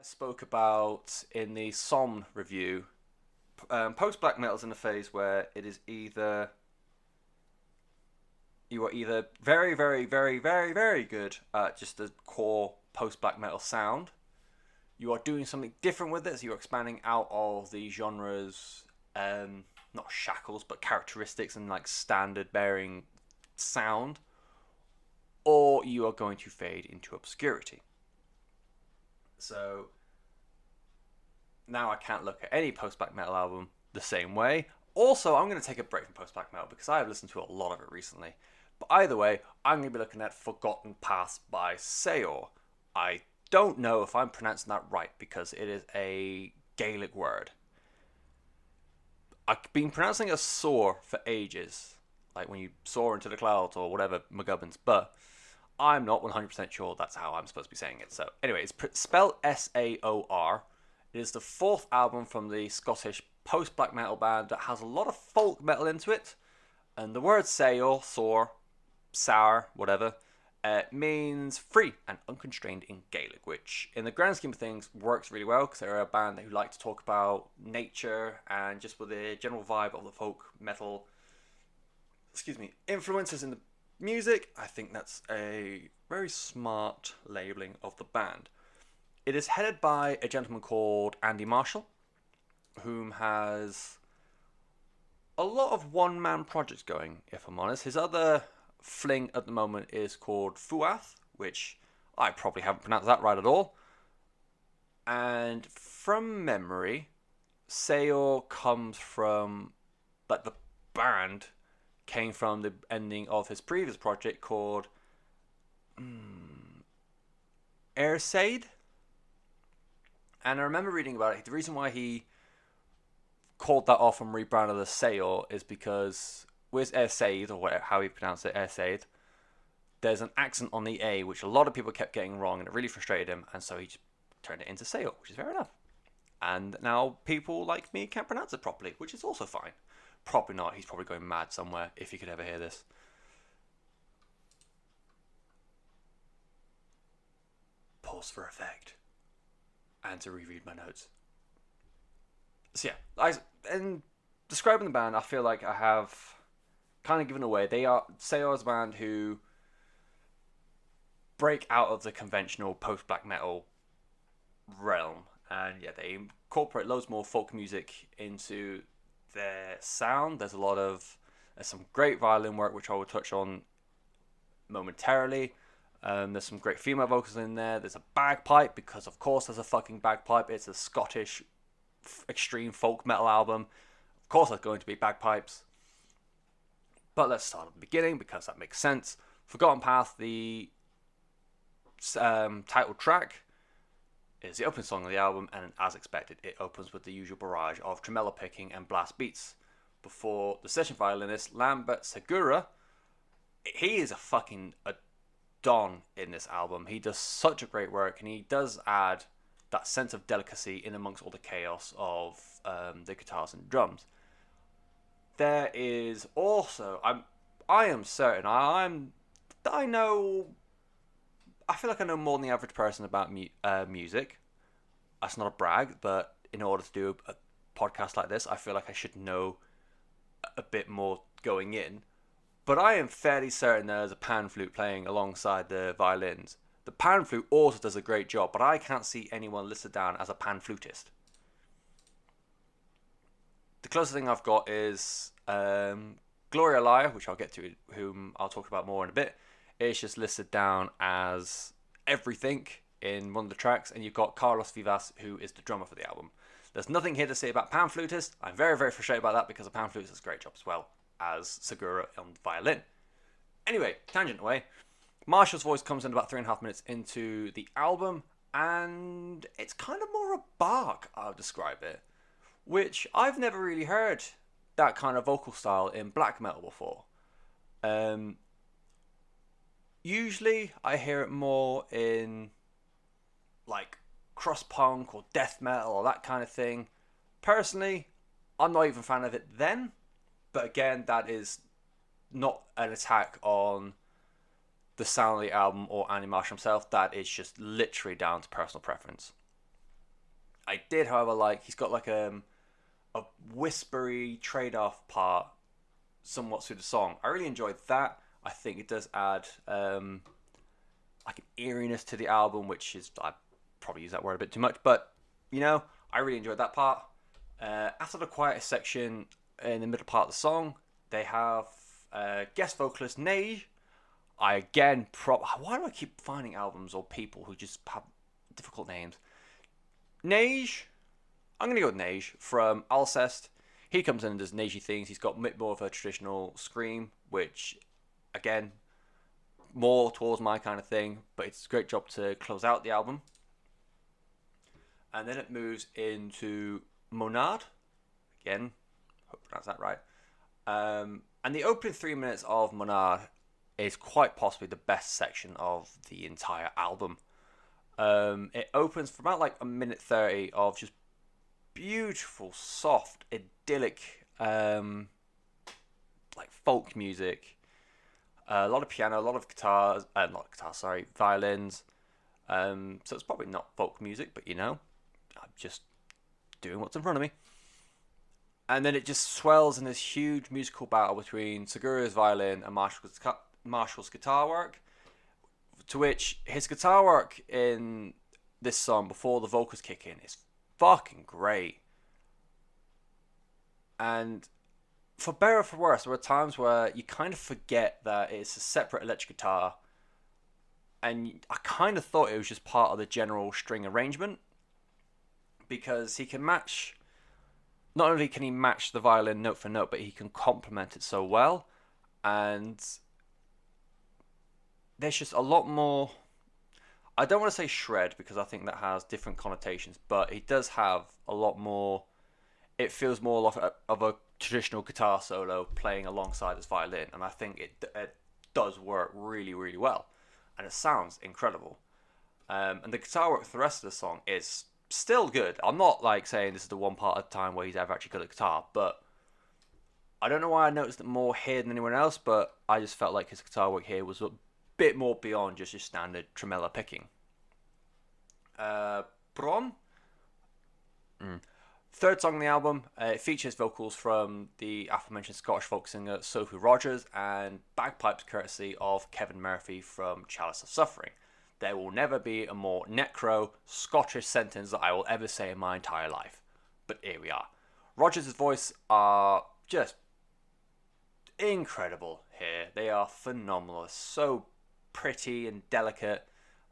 I spoke about in the Som review, post black metal's in a phase where it is either you are either very, very, very, very, very good at just the core post black metal sound. You are doing something different with it, so you're expanding out of the genre's not shackles but characteristics and like standard bearing sound, or you are going to fade into obscurity. So now I can't look at any post black metal album the same way. Also, I'm going to take a break from post black metal because I have listened to a lot of it recently. But either way, I'm going to be looking at Forgotten Paths by Saor. I don't know if I'm pronouncing that right because it is a Gaelic word. I've been pronouncing it as soar for ages, like when you soar into the clouds or whatever McGubbins, but I'm not 100% sure that's how I'm supposed to be saying it. So, anyway, it's spelled Saor. It is the fourth album from the Scottish post black metal band that has a lot of folk metal into it. And the word sail, soar, sour, whatever, means free and unconstrained in Gaelic, which in the grand scheme of things works really well because they're a band who like to talk about nature and just with the general vibe of the folk metal, influences in the music. I think that's a very smart labeling of the band. It is headed by a gentleman called Andy Marshall, whom has a lot of one-man projects going, if I'm honest. His other fling at the moment is called Fuath, which I probably haven't pronounced that right at all. And from memory, Saor comes from, like, the band came from the ending of his previous project called Airsaid. And I remember reading about it. The reason why he called that off and rebranded as Saor is because with Airsaid, or whatever, how he pronounced it, Airsaid, there's an accent on the A, which a lot of people kept getting wrong, and it really frustrated him, and so he just turned it into Saor, which is fair enough. And now people like me can't pronounce it properly, which is also fine. Probably not. He's probably going mad somewhere, if he could ever hear this. Pause for effect. And to reread my notes. So yeah, in describing the band, I feel like I have kind of given away. They are Saor's band who break out of the conventional post black metal realm, and yeah, they incorporate loads more folk music into their sound. There's some great violin work which I will touch on momentarily. There's some great female vocals in there. There's a bagpipe because of course there's a fucking bagpipe. It's a Scottish extreme folk metal album. Of course there's going to be bagpipes. But let's start at the beginning because that makes sense. Forgotten Path, the title track, is the opening song of the album, and as expected, it opens with the usual barrage of tremolo picking and blast beats before the session violinist Lambert Segura. He is a don in this album. He does such a great work, and he does add that sense of delicacy in amongst all the chaos of the guitars and drums. There is also I am certain I know. I feel like I know more than the average person about music. That's not a brag, but in order to do a podcast like this, I feel like I should know a bit more going in. But I am fairly certain there's a pan flute playing alongside the violins. The pan flute also does a great job, but I can't see anyone listed down as a pan flutist. The closest thing I've got is Gloria Liar, which I'll get to, whom I'll talk about more in a bit. It's just listed down as everything in one of the tracks, and you've got Carlos Vivas, who is the drummer for the album. There's nothing here to say about pan flutist. I'm very, very frustrated about that because a pan flutist does a great job as well as Segura on violin. Anyway, tangent away. Marshall's voice comes in about 3.5 minutes into the album, and it's kind of more a bark, I would describe it, which I've never really heard that kind of vocal style in black metal before. Usually I hear it more in like cross punk or death metal or that kind of thing. Personally, I'm not even a fan of it then, but again, that is not an attack on the sound of the album or Andy Marshall himself. That is just literally down to personal preference. I did, however, like he's got like a whispery trade-off part somewhat through the song. I really enjoyed that. I think it does add like an eeriness to the album, which is I probably use that word a bit too much, but you know, I really enjoyed that part. After the quietest section in the middle part of the song, they have guest vocalist Neige. I again why do I keep finding albums or people who just have difficult names? Neige. I'm gonna go with Neige from Alcest. He comes in and does Neige things. He's got a bit more of a traditional scream, which again more towards my kind of thing, but it's a great job to close out the album. And then it moves into Monad. Again, hope I pronounced that right. And the opening 3 minutes of Monad is quite possibly the best section of the entire album. It opens for about like a minute 30 of just beautiful, soft, idyllic, like folk music. A lot of piano, a lot of guitars, not guitars, sorry, violins. So it's probably not folk music, but you know, I'm just doing what's in front of me. And then it just swells in this huge musical battle between Segura's violin and Marshall's guitar work, to which his guitar work in this song before the vocals kick in is fucking great. And for better or for worse, there were times where you kind of forget that it's a separate electric guitar, and I kind of thought it was just part of the general string arrangement, because he can match. Not only can he match the violin note for note, but he can complement it so well, and there's just a lot more. I don't want to say shred because I think that has different connotations, but he does have a lot more. It feels more of a traditional guitar solo playing alongside his violin, and I think it does work really, really well, and it sounds incredible. And the guitar work for the rest of the song is still good. I'm not like saying this is the one part of the time where he's ever actually good at guitar, but I don't know why I noticed it more here than anyone else, but I just felt like his guitar work here was a bit more beyond just your standard tremolo picking. Bron? Third song on the album, it features vocals from the aforementioned Scottish folk singer Sophie Rogers and bagpipes courtesy of Kevin Murphy from Chalice of Suffering. There will never be a more necro Scottish sentence that I will ever say in my entire life. But here we are. Rogers' voice are just incredible here. They are phenomenal. So pretty and delicate.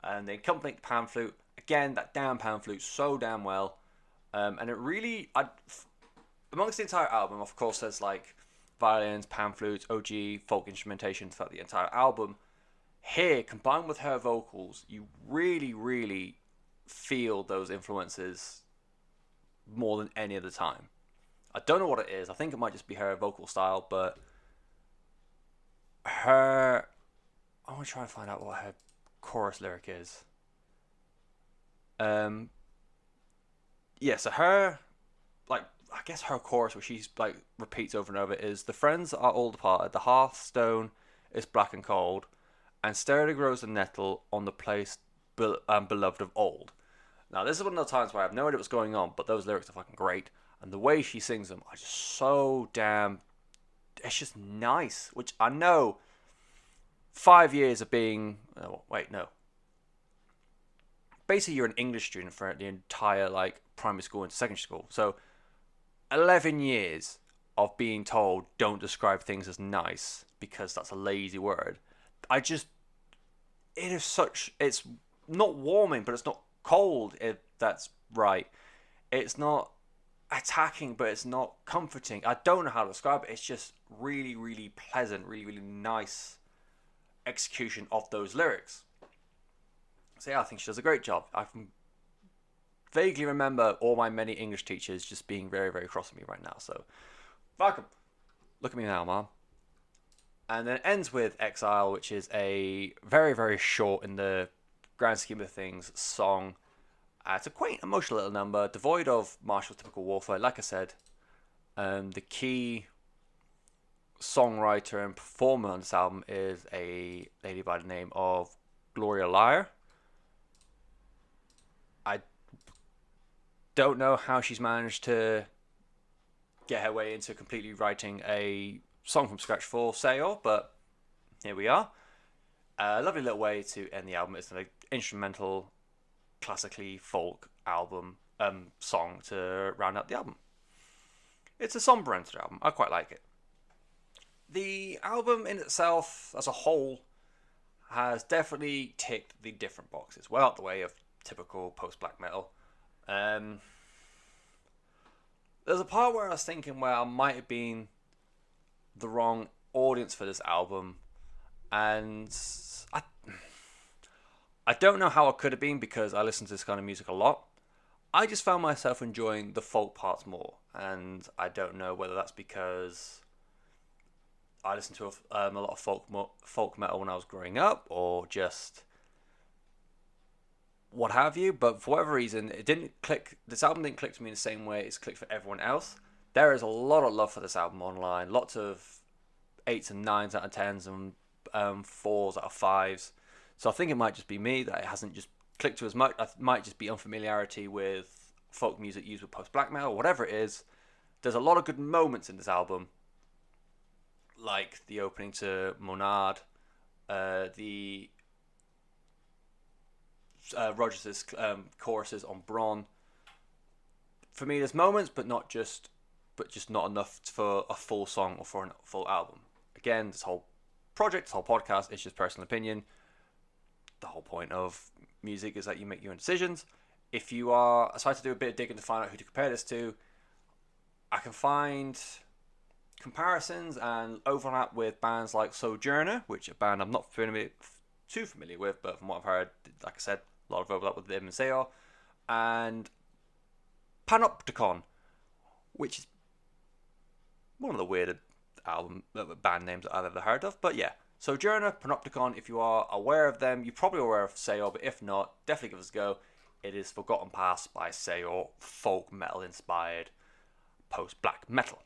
And they accompany the pan flute. Again, that damn pan flute so damn well. And it really, amongst the entire album, of course, there's like violins, pan flutes, OG, folk instrumentation throughout the entire album. Here, combined with her vocals, you really, really feel those influences more than any other time. I don't know what it is. I think it might just be her vocal style, but I want to try and find out what her chorus lyric is. So her, like, I guess her chorus, which she like repeats over and over, is: "The friends are all departed, the hearthstone is black and cold, and sturdy grows the nettle on the place beloved of old." Now, this is one of the times where I have no idea what's going on, but those lyrics are fucking great, and the way she sings them are just so damn. It's just nice, which I know. 5 years of being. Oh, wait, no. Basically, you're an English student for the entire like primary school and secondary school. So 11 years of being told don't describe things as nice because that's a lazy word. It's not warming, but it's not cold, if that's right. It's not attacking, but it's not comforting. I don't know how to describe it. It's just really, really pleasant, really, really nice execution of those lyrics. So yeah, I think she does a great job. I can vaguely remember all my many English teachers just being very, very cross with me right now. So, fuck 'em. Look at me now, Mom. And then it ends with Exile, which is a very, very short, in the grand scheme of things, song. It's a quaint, emotional little number, devoid of Marshall's typical warfare. Like I said, the key songwriter and performer on this album is a lady by the name of Gloria Lyre. I don't know how she's managed to get her way into completely writing a song from scratch for Saor, but here we are. A lovely little way to end the album. It's an instrumental, classically folk album song to round out the album. It's a somber-ended album. I quite like it. The album in itself, as a whole, has definitely ticked the different boxes. Well out the way of typical post-black metal. There's a part where I was thinking, well, I might have been the wrong audience for this album, and I don't know how I could have been because I listen to this kind of music a lot. I just found myself enjoying the folk parts more, and I don't know whether that's because I listened to a lot of folk metal when I was growing up, or just what have you. But for whatever reason, it didn't click. This album didn't click to me in the same way it's clicked for everyone else. There is a lot of love for this album online. Lots of 8s and 9s out of 10s and 4s out of 5s. So I think it might just be me that it hasn't just clicked to as much. It might just be unfamiliarity with folk music used with post-black metal, whatever it is. There's a lot of good moments in this album, like the opening to Monad, the Rogers' choruses on Bron. For me, there's moments, but just not enough for a full song or for a full album. Again, this whole project, this whole podcast, is just personal opinion. The whole point of music is that you make your own decisions. If you are, I tried to do a bit of digging to find out who to compare this to. I can find comparisons and overlap with bands like Sojourner, which is a band I'm not too familiar with, but from what I've heard, like I said, a lot of overlap with them and Saor, and Panopticon, which is one of the weirder band names that I've ever heard of. But yeah, Sojourner, Panopticon, if you are aware of them, you're probably aware of Saor, but if not, definitely give us a go. It is Forgotten Past by Saor, folk metal inspired post-black metal.